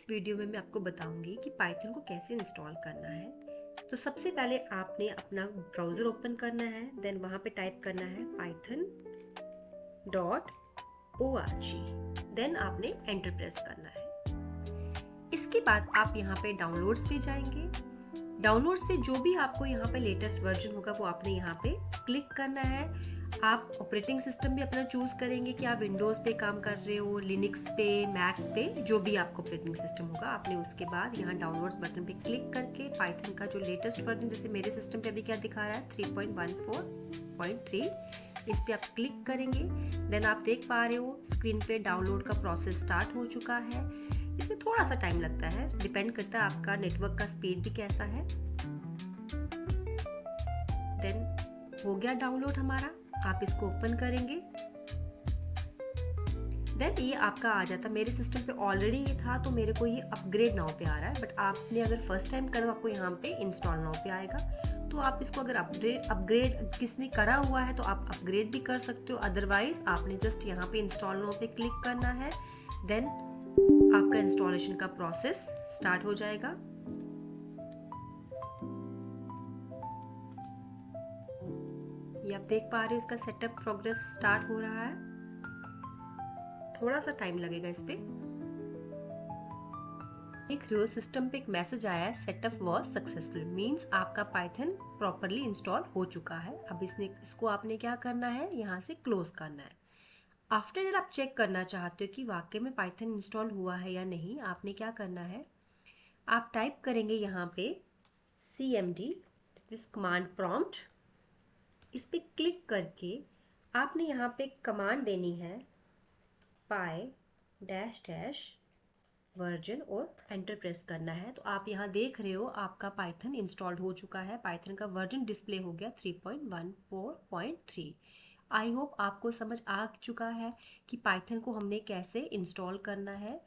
Video में मैं आपको बताऊंगी कि पाइथन को कैसे इंस्टॉल करना है। तो सबसे पहले आपने अपना ब्राउज़र ओपन करना है, देन वहाँ पे टाइप करना है python.org, देन आपने एंटर प्रेस करना है। इसके बाद आप यहाँ पे डाउनलोड्स पे जाएंगे। डाउनलोड्स पे जो भी आपको यहाँ पे लेटेस्ट वर्जन होगा वो आपने यहाँ पे क्लिक करना है। आप ऑपरेटिंग सिस्टम भी अपना चूज करेंगे कि आप विंडोज़ पे काम कर रहे हो, लिनक्स पे, मैक पे, जो भी आपका ऑपरेटिंग सिस्टम होगा। आपने उसके बाद यहाँ डाउनलोड्स बटन पे क्लिक करके पाइथन का जो लेटेस्ट वर्जन, जैसे मेरे सिस्टम पे अभी क्या दिखा रहा है 3.14.3, इस पे आप क्लिक करेंगे। देन आप देख पा रहे हो स्क्रीन पे डाउनलोड का प्रोसेस स्टार्ट हो चुका है। इसमें थोड़ा सा टाइम लगता है, डिपेंड करता है आपका नेटवर्क का स्पीड भी कैसा है। देन हो गया डाउनलोड हमारा, आप इसको ओपन करेंगे। देन ये आपका आ जाता, मेरे सिस्टम पे ऑलरेडी ये था तो मेरे को ये अपग्रेड नाउ पे आ रहा है, बट आपने अगर फर्स्ट टाइम करो आपको यहाँ पे इंस्टॉल नाउ पे आएगा। तो आप इसको अगर अपग्रेड किसने करा हुआ है तो आप अपग्रेड भी कर सकते हो, अदरवाइज आपने जस्ट यहाँ पे इंस्टॉल नाउ पे क्लिक करना है। देन आपका इंस्टॉलेशन का प्रोसेस स्टार्ट हो जाएगा। ये आप देख पा रहे हो इसका सेटअप प्रोग्रेस स्टार्ट हो रहा है, थोड़ा सा टाइम लगेगा इस पे। देख रहे हो सिस्टम पे एक मैसेज आया है, सेटअप वाज सक्सेसफुल, मींस आपका पाइथन प्रॉपरली इंस्टॉल हो चुका है। अब इसको आपने क्या करना है, यहाँ से क्लोज करना है। आफ्टर दैट आप चेक करना चाहते हो कि वाकई में पाइथन इंस्टॉल हुआ है या नहीं, आपने क्या करना है, आप टाइप करेंगे यहाँ पे cmd इस कमांड प्रॉम्प्ट, इस पे क्लिक करके आपने यहाँ पे कमांड देनी है py वर्जन और एंटर प्रेस करना है। तो आप यहाँ देख रहे हो आपका पाइथन इंस्टॉल्ड हो चुका है, पाइथन का वर्जन डिस्प्ले हो गया 3.14.3। आई होप आपको समझ आ चुका है कि पाइथन को हमने कैसे इंस्टॉल करना है।